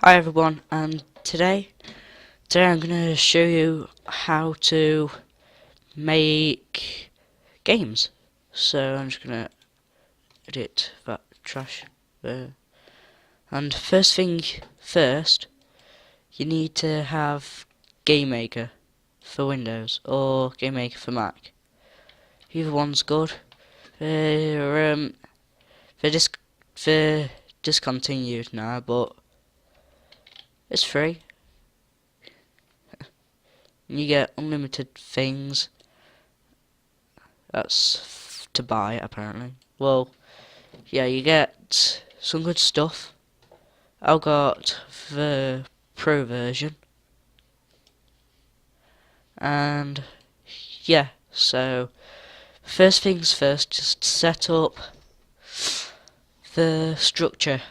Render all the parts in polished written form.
Hi everyone, and today I'm gonna show you how to make games. So I'm just gonna edit that trash there. And first thing first, you need to have Gamemaker for Windows or Gamemaker for Mac. Either one's good. They're they're, dis they're discontinued now, but it's free. You get unlimited things. That's to buy, apparently. Well, yeah, you get some good stuff. I've got the pro version. And, yeah, so, first things first, just set up the structure.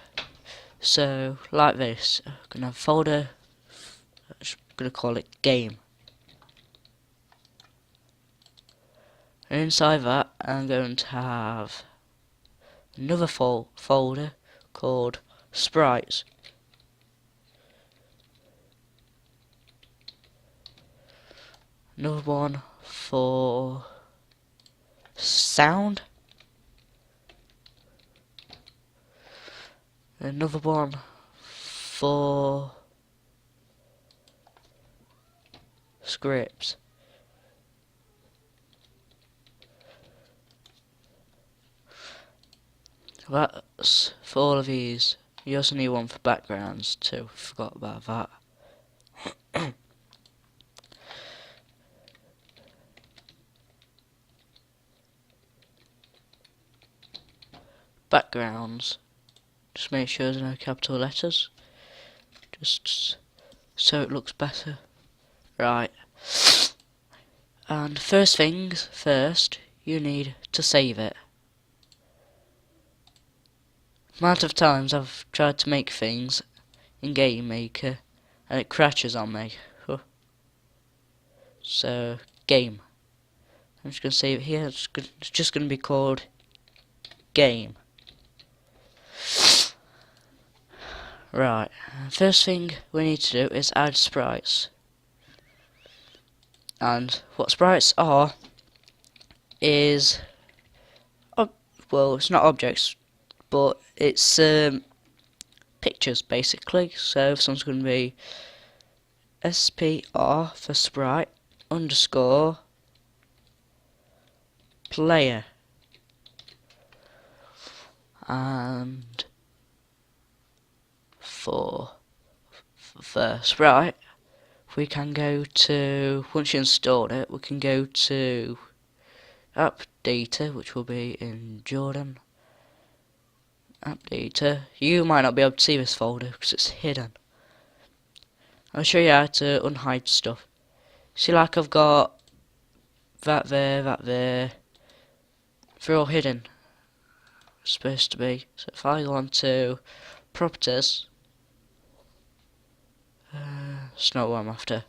So, like this. I'm going to have a folder. I'm going to call it game. And inside that, I'm going to have another folder called Sprites. Another one for sound. Another one for scripts. That's for all of these. You also need one for backgrounds too. Forgot about that. Backgrounds. Just make sure there's no capital letters. Just so it looks better. Right. And first things first, you need to save it. The amount of times I've tried to make things in Gamemaker and it crashes on me. So, game. I'm just going to save it here. It's just going to be called game. Right. First thing we need to do is add sprites. And what sprites are is, well, it's not objects, but it's pictures basically. So this one's going to be SPR for sprite underscore player, and for sprite we can go to, once you installed it, we can go to app data, which will be in Jordan. App data. You might not be able to see this folder because it's hidden. I'll show you how to unhide stuff. See, like I've got that there, they're all hidden. It's supposed to be. So if I go on to properties, it's not what I'm after.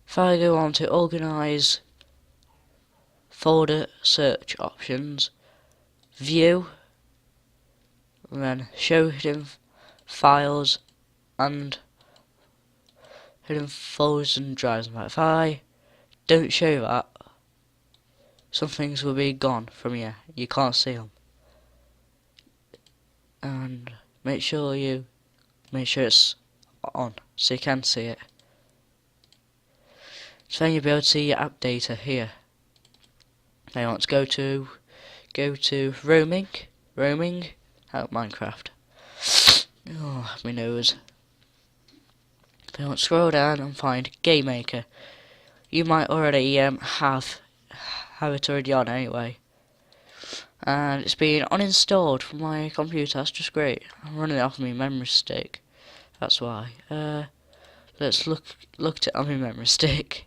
If I go on to organize folder search options, view, and then show hidden files and hidden folders and drives. If I don't show that, some things will be gone from here. You can't see them. And make sure it's on so you can see it. So then you'll be able to see your app data here. Now you want to go to roaming out Minecraft. Oh, my nose. If you want to scroll down and find Gamemaker, you might already have it already on anyway. And it's been uninstalled from my computer. That's just great. I'm running it off my memory stick. That's why. Let's look at it on my memory stick.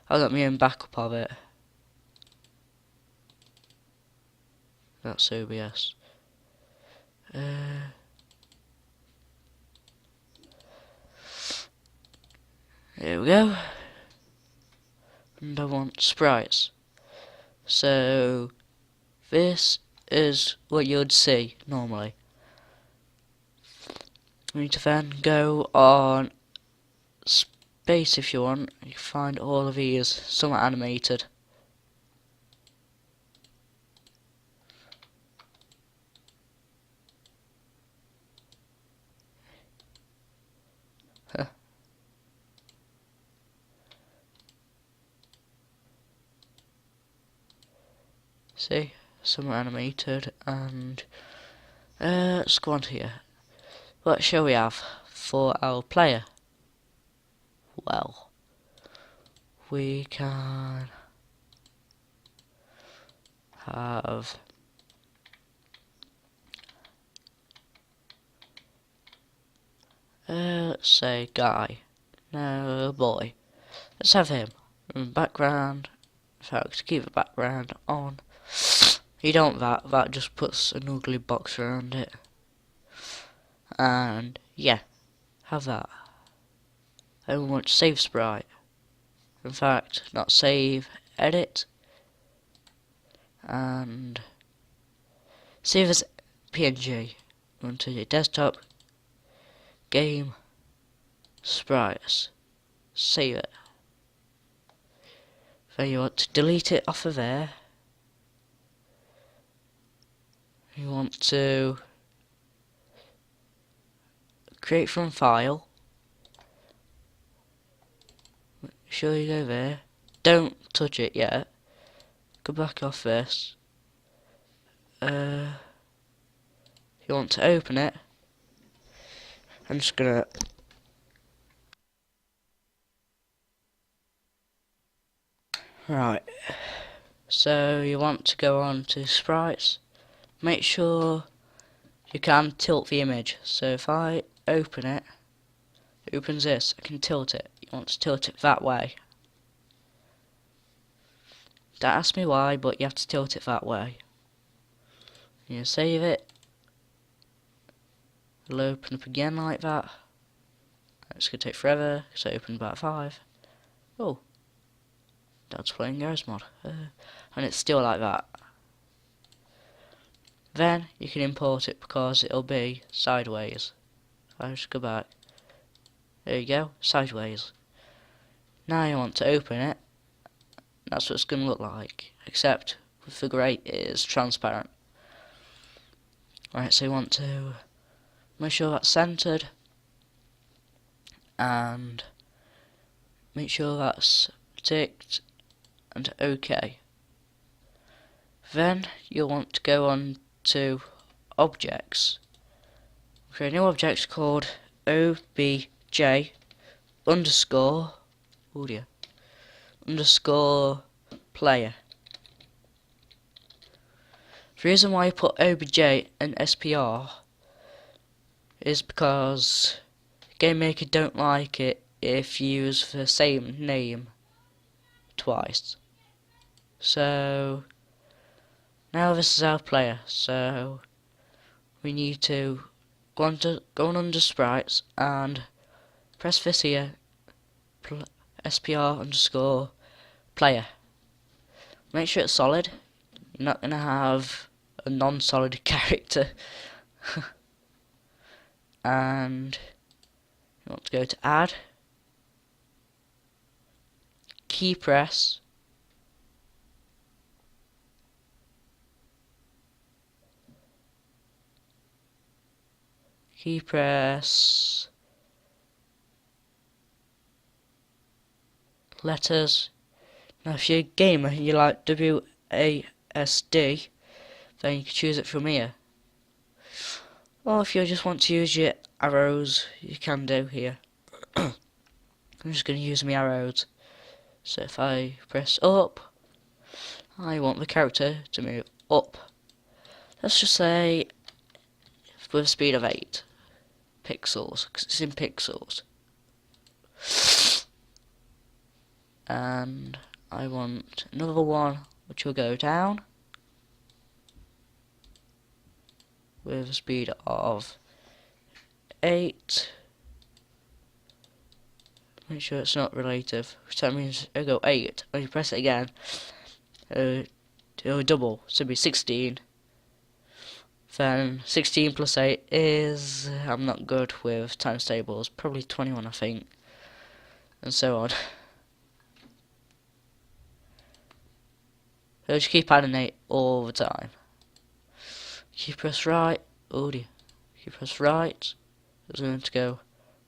I've got my own backup of it. That's OBS. Here we go. And I want sprites. So this is what you'd see normally. You need to then go on space if you want. You can find all of these. Some are animated. Huh. See, some are animated, and let's go on here. What shall we have for our player? Well, we can have let's say guy. No, boy. Let's have him. Background. In fact, keep the background on. You don't that just puts an ugly box around it. And yeah, have that. Then we want to save sprite. In fact, not save, edit, and save as PNG. You want to your desktop, game, sprites, save it. Then you want to delete it off of there. You want to create from file. Make sure you go there. Don't touch it yet. Go back off this. You want to open it. I'm just gonna right. So you want to go on to sprites. Make sure you can tilt the image. So if I open it, it opens this. I can tilt it. You want to tilt it that way. Don't ask me why, but you have to tilt it that way. You save it. It'll open up again like that. It's gonna take forever because I opened about 5. Oh, Dad's playing Garry's Mod, and it's still like that. Then you can import it because it'll be sideways. If I just go back, there you go, sideways. Now you want to open it. That's what it's gonna look like, except with the grate it is transparent. Right, so you want to make sure that's centered and make sure that's ticked and OK. Then you'll want to go on to objects. Create a new object called obj underscore underscore player. The reason why I put obj and SPR is because Gamemaker don't like it if you use the same name twice. So now this is our player, so we need to go on under sprites and press this here, SPR underscore player. Make sure it's solid. You're not gonna have a non-solid character. And you want to go to add, key press, letters. Now if you're a gamer and you like WASD, then you can choose it from here. Or if you just want to use your arrows, you can do here. I'm just going to use my arrows. So if I press up, I want the character to move up. Let's just say with a speed of 8 pixels, because it's in pixels. And I want another one which will go down with a speed of 8. Make sure it's not relative, which that means it'll go 8. When you press it again, it'll double, so it'll be 16. Then 16 plus 8 is, I'm not good with times tables, probably 21 I think, and so on. So just keep adding 8 all the time. You press right, oh dear, you press right, it's going to go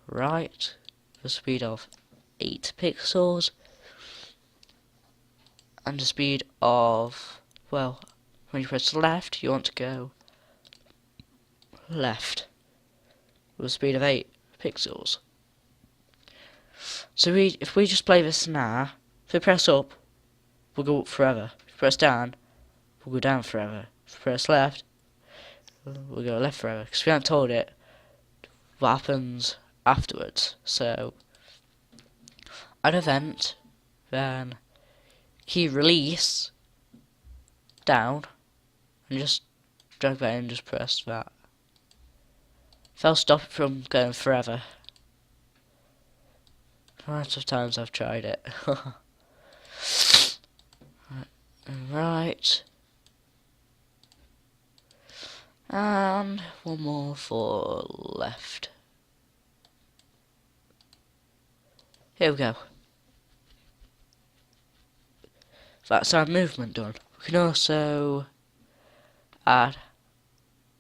right, the speed of 8 pixels, and the speed of, well, when you press left, you want to go left, with a speed of 8 pixels. So if we just play this now, if we press up, we'll go up forever. If we press down, we'll go down forever. If we press left, we'll go left forever. Because we haven't told it what happens afterwards. So, add event, then key release, down, and just drag that in and just press that. That'll stop it from going forever. Lots of times I've tried it. Right. And one more for left. Here we go. That's our movement done. We can also add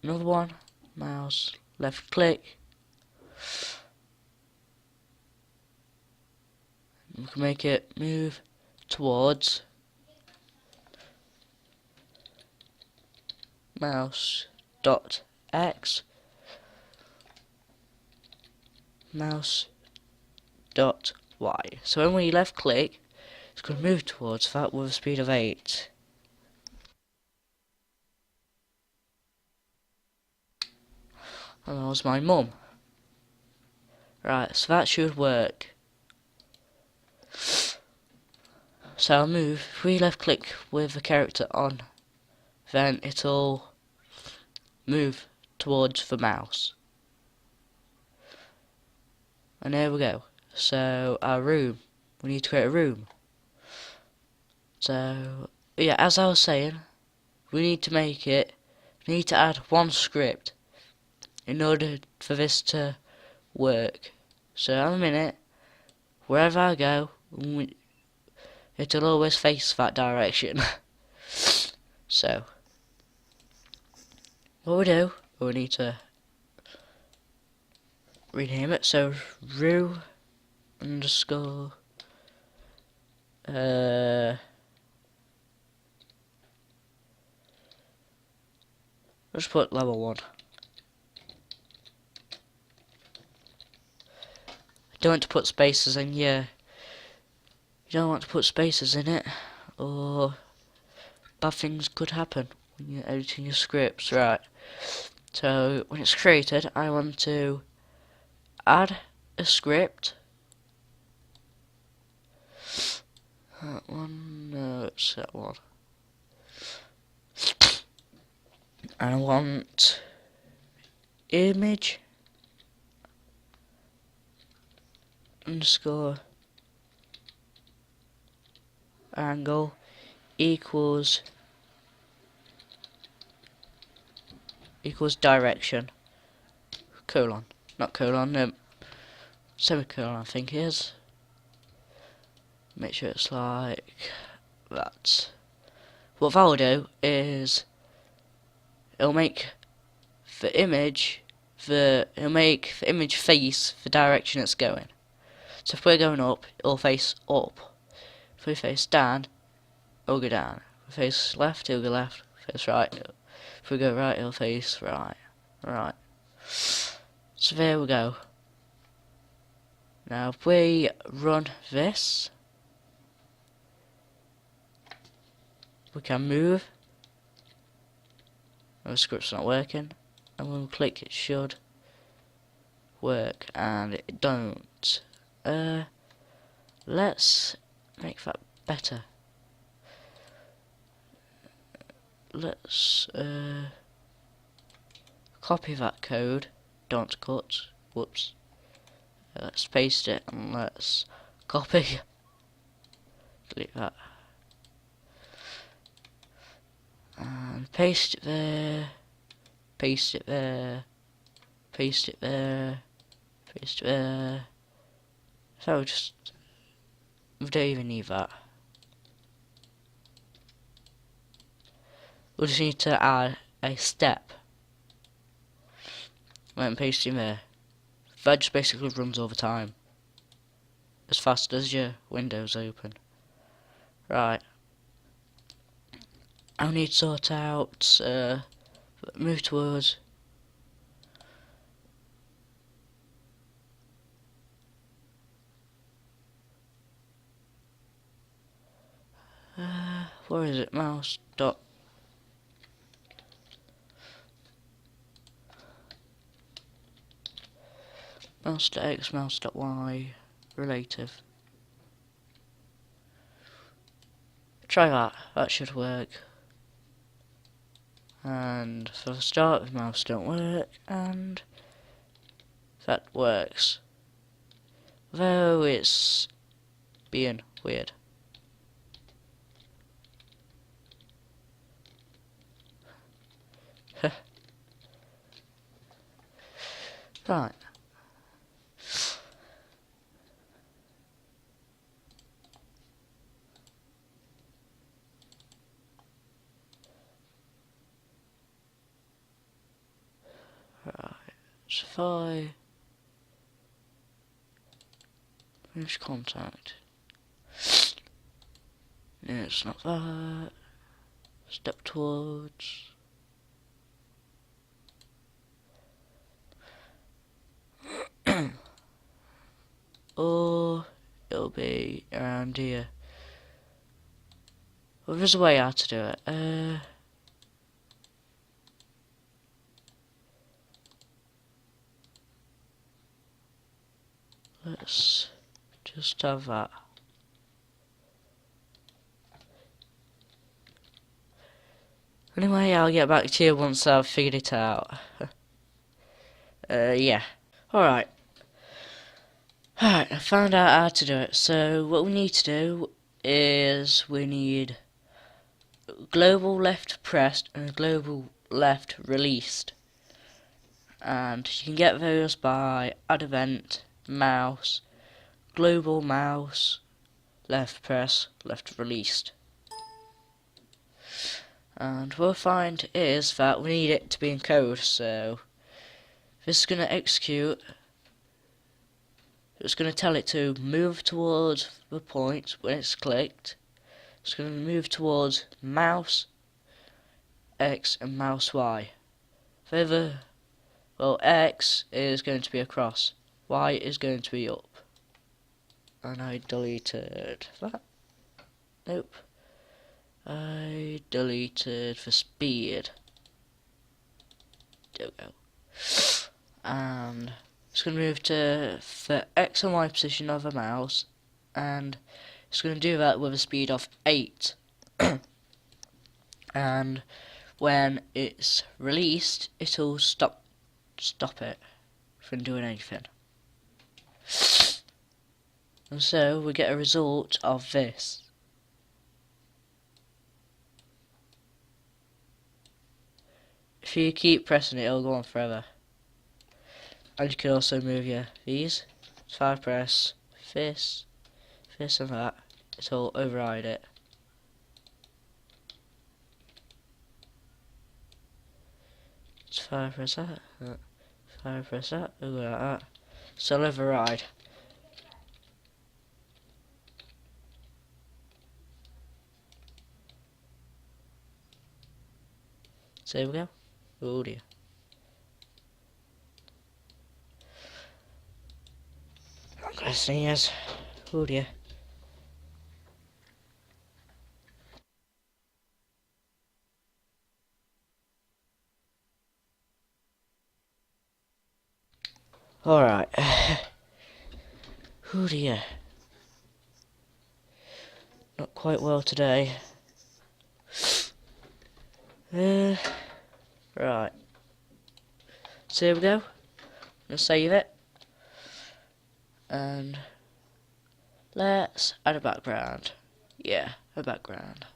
another one. Mouse, left click. We can make it move towards mouse dot x, mouse dot y. So when we left click, it's going to move towards that with a speed of 8. And that was my mum. Right, so that should work. So I'll move, if we left click with the character on, then it'll move towards the mouse. And there we go. So our room, we need to create a room. So yeah, as I was saying, we need to add one script in order for this to work. So at the minute, wherever I go, it'll always face that direction. So what we do, we need to rename it. So ru underscore let's put level 1. Don't want to put spaces in here. You don't want to put spaces in it, or bad things could happen when you're editing your scripts. Right. So when it's created, I want to add a script. That one, no, it's that one. And I want image underscore angle equals direction colon, not colon, semicolon I think it is. Make sure it's like that. What that'll do is it'll make the image face the direction it's going. So if we're going up, it'll face up. If we face down, it'll go down. If we face left, it'll go left. Face right, if we go right, it'll face right. Right. So there we go. Now if we run this, we can move. The script's not working. And when we click, it should work, and it don't. Let's make that better. Let's copy that code. Don't cut. Whoops. Let's paste it and let's copy. Delete that. And paste it there. paste it there, paste it there, paste it there. So we don't even need that. We just need to add a step. And paste in there. That just basically runs over time. As fast as your window's open. Right. I need to sort out, move towards. Where is it? Mouse dot. Mouse dot X, mouse dot Y, relative. Try that. That should work. And for the start, the mouse don't work, and that works. Though it's being weird. Right. Right. So if I finish contact. No, it's not that. Step towards. Or it'll be around here. Well, there's a way how to do it. Let's just have that. Anyway, I'll get back to you once I've figured it out. Yeah. Alright. Alright, I found out how to do it. So, what we need to do is we need global left pressed and global left released. And you can get those by add event, mouse, global mouse, left press, left released. And what we'll find is that we need it to be in code, so this is going to execute. It's going to tell it to move towards the point when it's clicked. It's going to move towards mouse X and mouse Y. Well, X is going to be across, Y is going to be up. And I deleted that. Nope. I deleted the speed. There we go. And it's going to move to the X and Y position of the mouse, and it's going to do that with a speed of 8. And when it's released, it'll stop it from doing anything. And so we get a result of this. If you keep pressing it, it'll go on forever. And you can also move these. So I press this, this and that. It'll override it. So I press that, so I press that, it'll go like that. So it'll override. So there we go. Oh dear. I'm gonna sneeze. Oh dear. Alright. Oh dear. Not quite well today. Right. So here we go. I'm gonna save it. And let's add a background. Yeah, a background.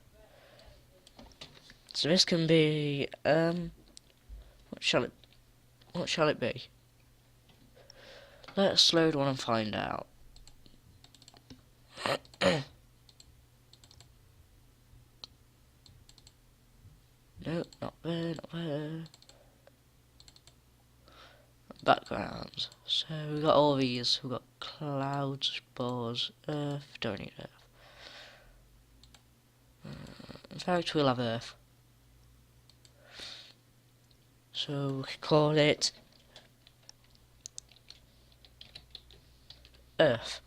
So this can be what What shall it be? Let's load one and find out. No, not there, not there. Backgrounds. So we've got all these. We've got clouds, spores, earth. Don't need earth. In fact, we'll have earth. So we can call it earth.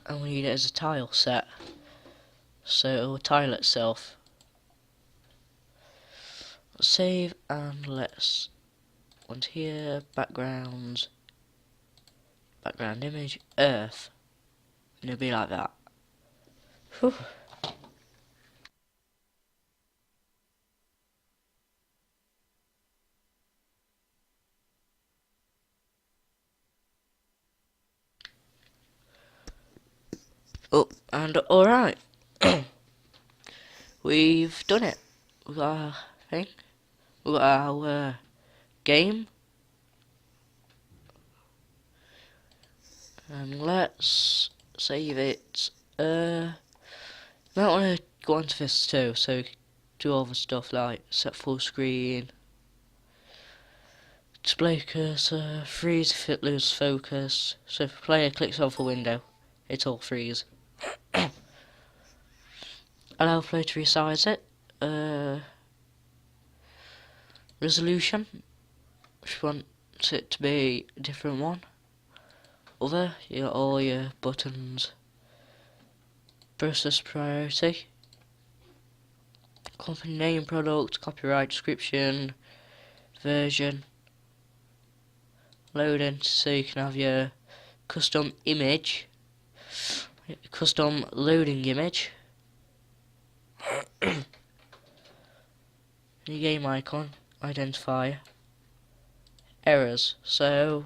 And we need it as a tile set. So it will tile itself. Let's save and let's want here, backgrounds, background image, earth. And it'll be like that. Whew. Oh, and alright. We've done it. We've got our thing. We've got our game. And let's save it. Might want to go onto this too, so we can do all the stuff like set full screen, display cursor, freeze if it loses focus. So if the player clicks off a window, it'll freeze. Allow player to resize it. Resolution, if you want it to be a different one. Other, you got all your buttons. Process priority. Company name, product, copyright, description, version. Loading, so you can have your custom image. Custom loading image. Your game icon, identifier. Errors. So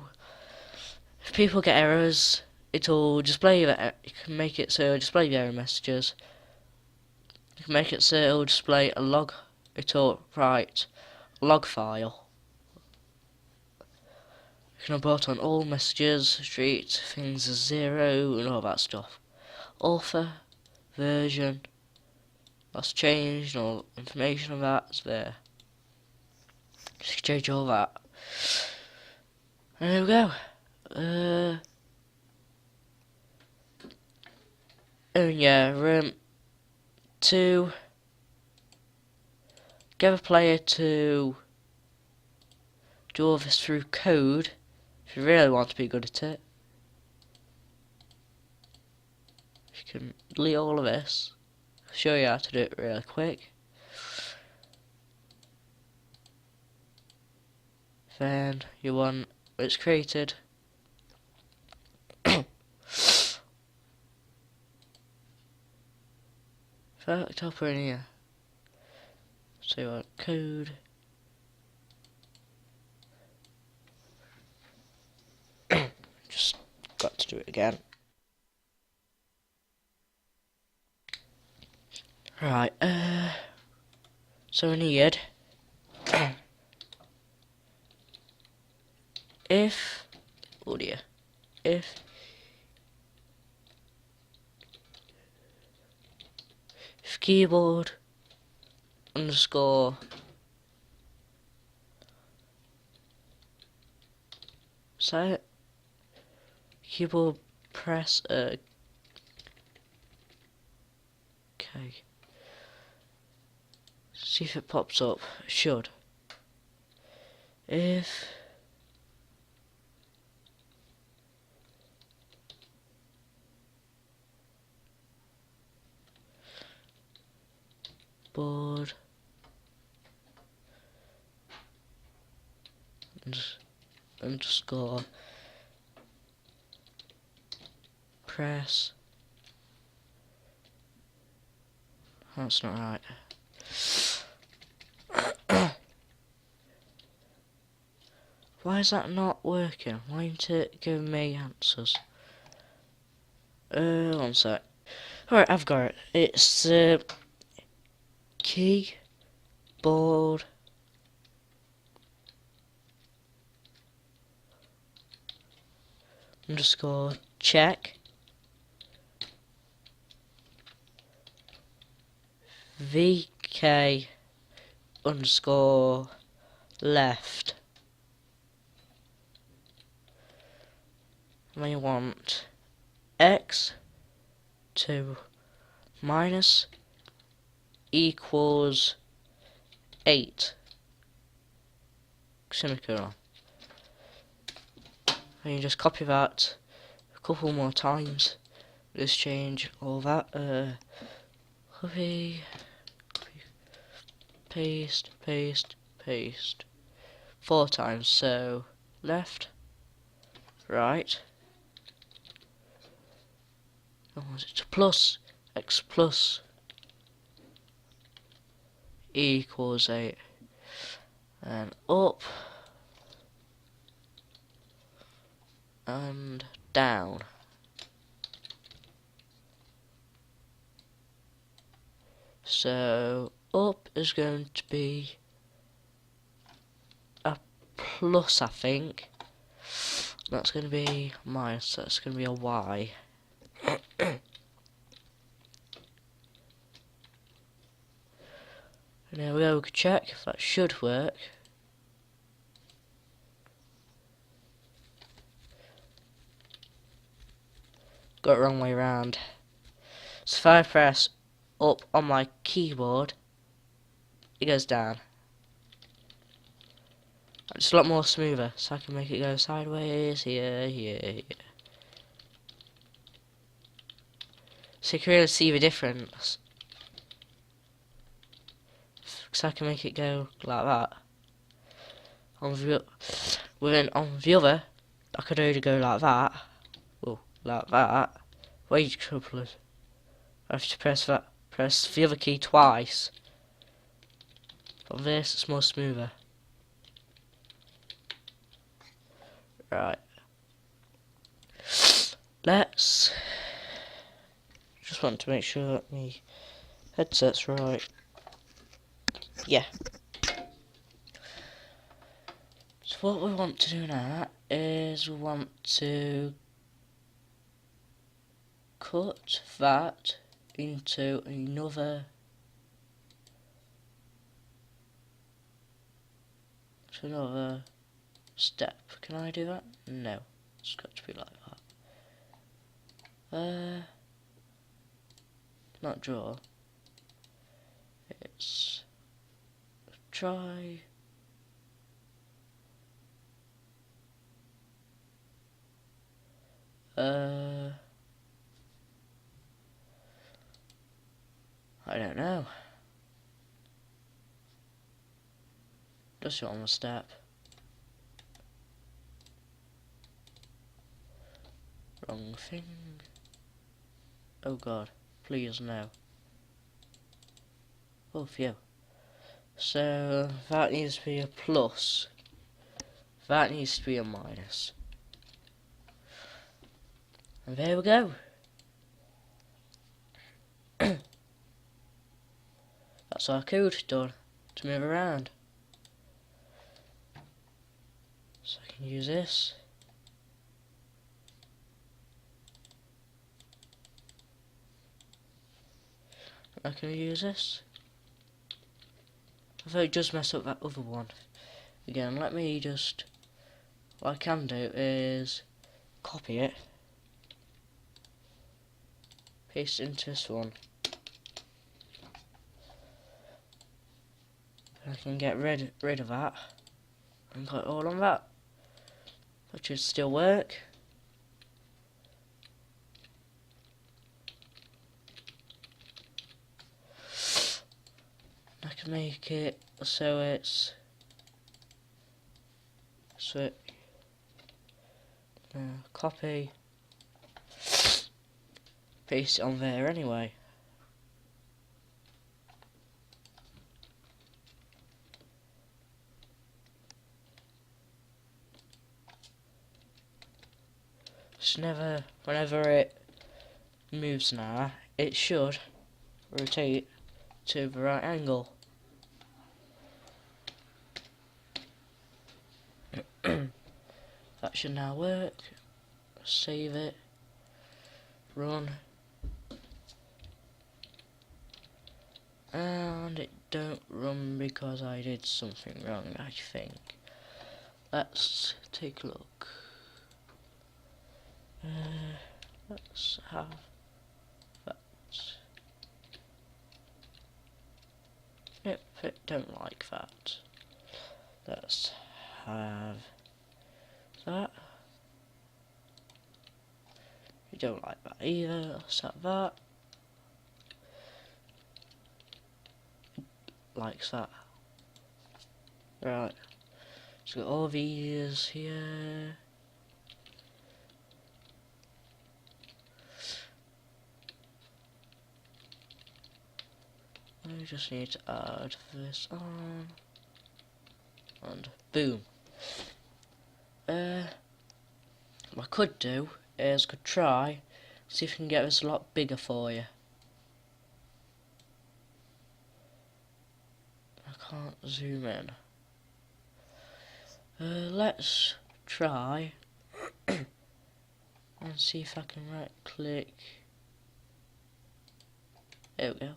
if people get errors, it'll display that. You can make it so it'll display the error messages. You can make it so it'll display a log. It'll write a log file. You can abort on all messages, treat things as 0 and all that stuff. Author, version, that's changed, all information on that's there. Just change all that. And there we go. And yeah, to get a player to do all this through code, if you really want to be good at it, you can delete all of this. I'll show you how to do it really quick. Then you want it's created. Fact, I'll put in here. So you want code. Just got to do it again. Right, so we need if, oh dear, if keyboard underscore set keyboard press okay. See if it pops up. It should. If board underscore press. That's not right. Why is that not working? Why isn't it giving me answers? One sec. Alright, I've got it. It's keyboard underscore check VK underscore left. And we want x to minus equals 8 semicolon. And you just copy that a couple more times. Just change all that. Copy, paste, paste, paste. 4 times. So left, right. Oh, it's plus x plus equals 8. And up and down. So up is going to be a plus, I think. That's going to be minus. That's going to be a y. And there we go. We can check if that should work. Got it wrong way around. So if I press up on my keyboard, it goes down. It's a lot more smoother, so I can make it go sideways, here, here, here. So you can really see the difference. So I can make it go like that. On the other, I could only go like that. Well, like that. Wait a couple of. I have to press the other key twice. On this, it's more smoother. Right. Let's. Just want to make sure that my headset's right. Yeah. So what we want to do now is we want to cut that into another step. Can I do that? No. It's got to be like that. Not draw. It's try. I don't know. Just one more step. Wrong thing. Oh god, please no. Oh phew. So that needs to be a plus. That needs to be a minus. And there we go. That's our code done to move around. So I can use this. I can use this. I thought it just mess up that other one. Again, let me just. What I can do is copy it, paste it into this one. I can get rid of that and got it all on that. That should still work. I can make it so it's copy, paste it on there anyway. So whenever it moves now, it should rotate to the right angle. That should now work. save it, run, and it don't run because I did something wrong, I think. Let's take a look. Let's have that. Nope, it don't like that. Let's have that. You don't like that either. Let's have that. Likes that. Right. So got all these here. I just need to add this on. And boom. What I could do is could try, see if I can get this a lot bigger for you. I can't zoom in. Let's try and see if I can right click. There we go.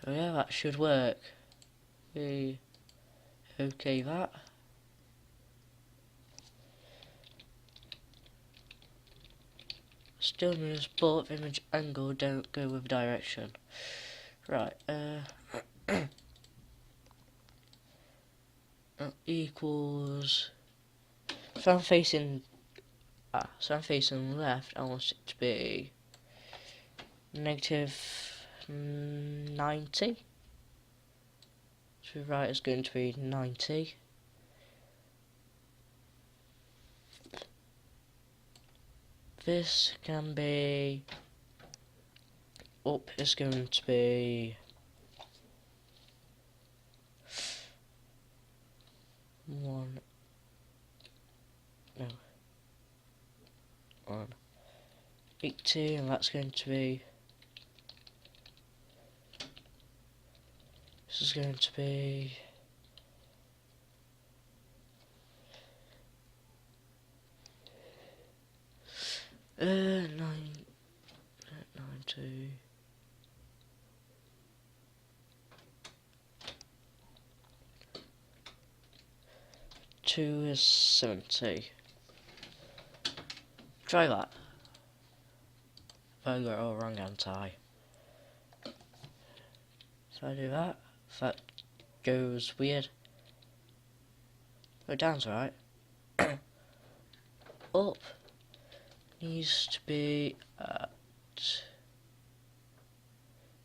Oh yeah, that should work. Okay, that. Still moves, but image angle don't go with direction. Right, equals. So I'm facing left. I want it to be negative 90. So right is going to be 90. This can be up is going to be 180, and that's going to be, this is going to be 90. 2 is 70. Try that. I got it all wrong, anti. If I do that, if that goes weird. Oh, down's right. Up needs to be at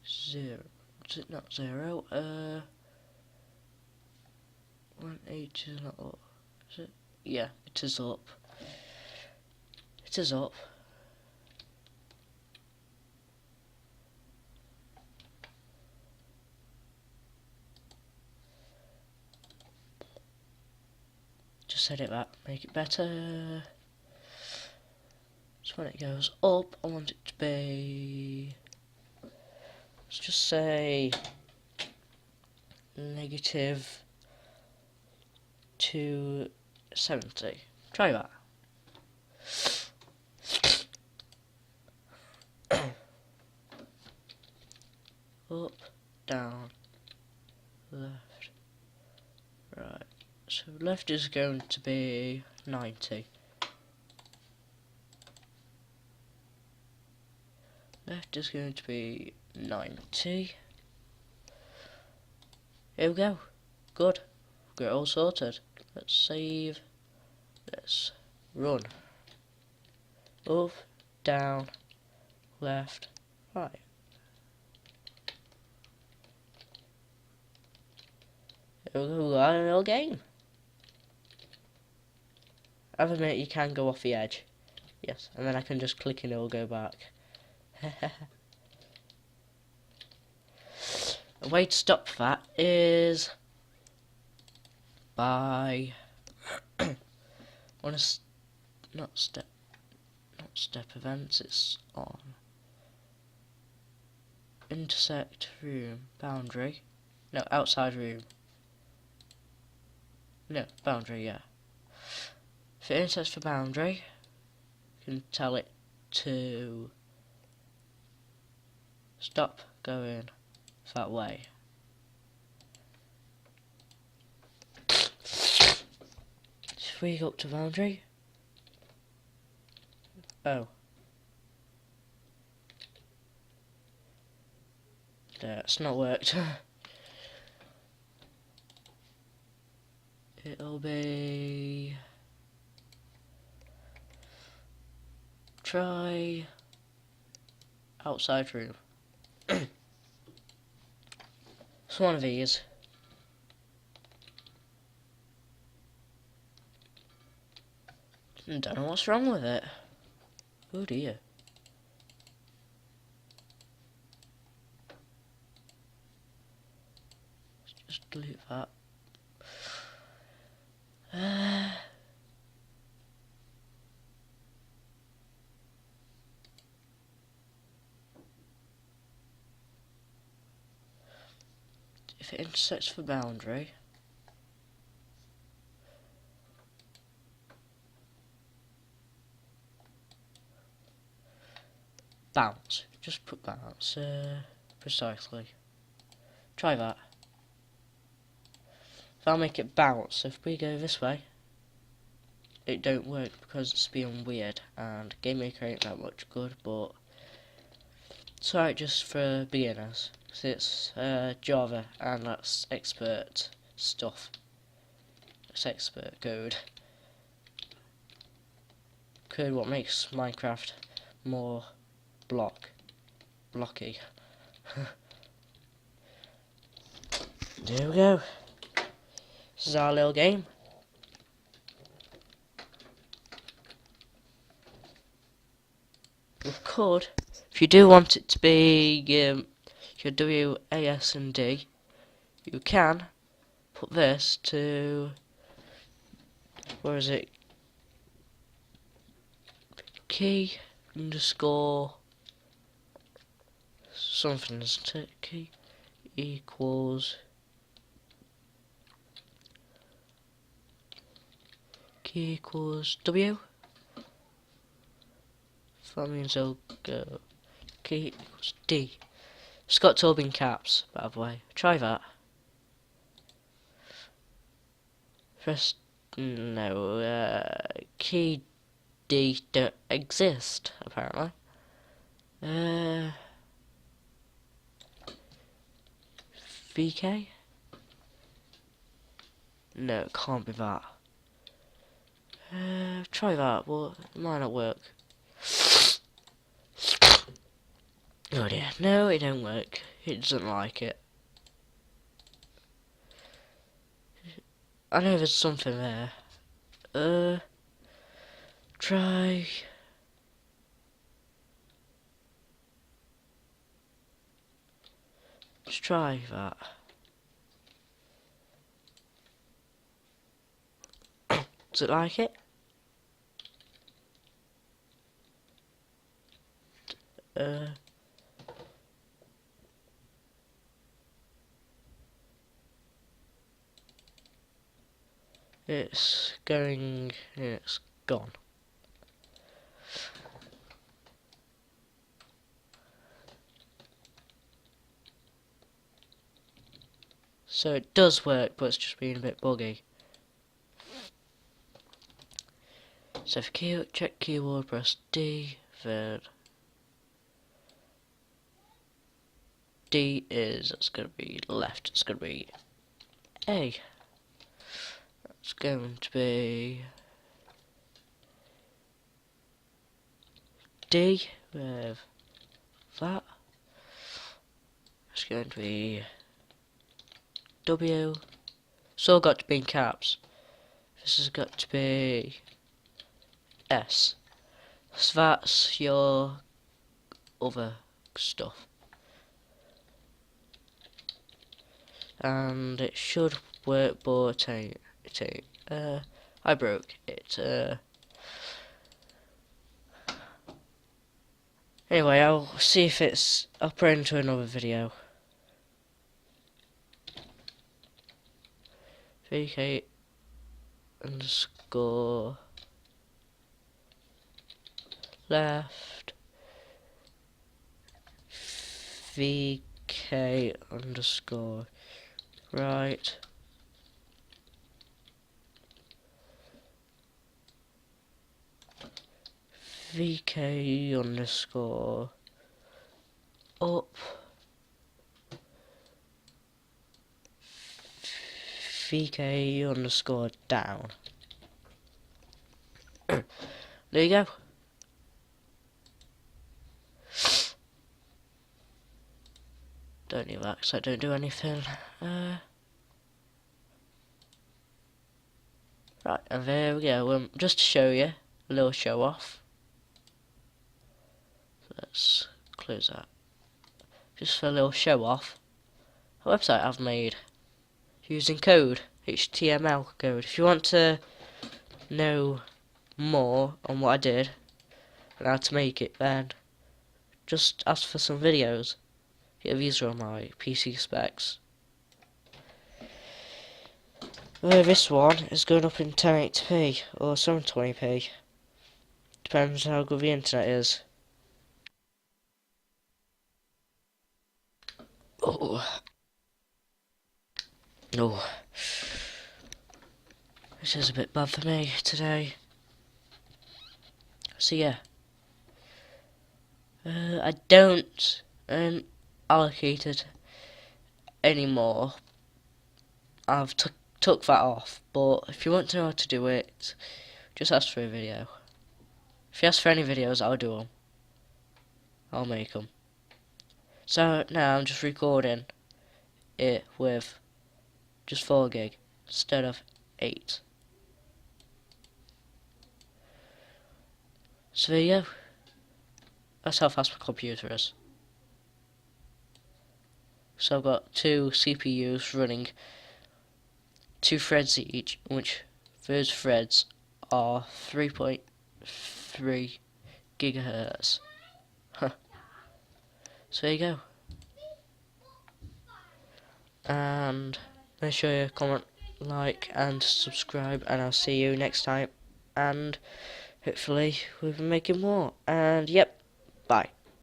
0. Is it not 0? 180 is not up. Is it? Yeah, it is up. It is up. Just set it back, make it better. So when it goes up, I want it to be, let's just say negative 270. Try that. Up, down, left, right. So left is going to be 90. Left is going to be 90. Here we go. Good. Got it all sorted. Let's save. Let's run. Up, down, left, right. Here we go. We got a little game. Have a minute, you can go off the edge. Yes, and then I can just click and it'll go back. A way to stop that is by not step events, it's on intersect room boundary. No, outside room. No, boundary, yeah. If it intersects the boundary, you can tell it to stop going that way. If we go up to boundary. Oh. Yeah, it's not worked. It'll be... Try... outside room. It's one of these. I don't know what's wrong with it. Oh dear. Let's just delete that. If it intersects the boundary, bounce. Just put bounce. Precisely. Try that. That'll make it bounce. If we go this way, it don't work because it's being weird, and Gamemaker ain't that much good, but it's alright just for beginners. Cause it's Java, and that's expert stuff. It's expert code. Code what makes Minecraft more blocky. There we go. This is our little game. We could, if you do want it to be your W, A, S and D, you can put this to, where is it, key underscore something, isn't it? Key equals W. That means I'll go key equals D. It's got to all be in caps, by the way. Try that. First, no, key D don't exist, apparently. VK? No, it can't be that. Try that, but it might not work. Oh dear, no, it don't work. It doesn't like it. I know there's something there. Try... Let's try that. Does it like it? It's going... It's gone. So it does work, but it's just being a bit buggy. So if check keyboard, press D, then D is, it's going to be left, it's going to be A. It's going to be D with that. It's going to be W. It's all got to be in caps. This has got to be S. So that's your other stuff. And it should work, but it ain't. I broke it. Anyway, I'll see if it's up into another video. VK underscore left, VK underscore right, VK underscore up, VK underscore down. There you go. Don't need that, 'cause I don't do anything. Right, and there we go. Just to show you, a little show off. Let's close that. Just for a little show off. A website I've made using code, HTML code. If you want to know more on what I did and how to make it, then just ask for some videos. Yeah, these are on my PC specs. This one is going up in 1080p or 720p. Depends how good the internet is. Oh. Oh. This is a bit bad for me today. So yeah. I don't allocate it anymore. I've took that off, but if you want to know how to do it, just ask for a video. If you ask for any videos, I'll do them. I'll make them. So now I'm just recording it with just 4 gig instead of 8. So there you go. That's how fast my computer is. So I've got 2 CPUs running 2 threads each, which those threads are 3.3 gigahertz. So there you go. And make sure you comment, like, and subscribe, and I'll see you next time. And hopefully we'll be making more. And yep.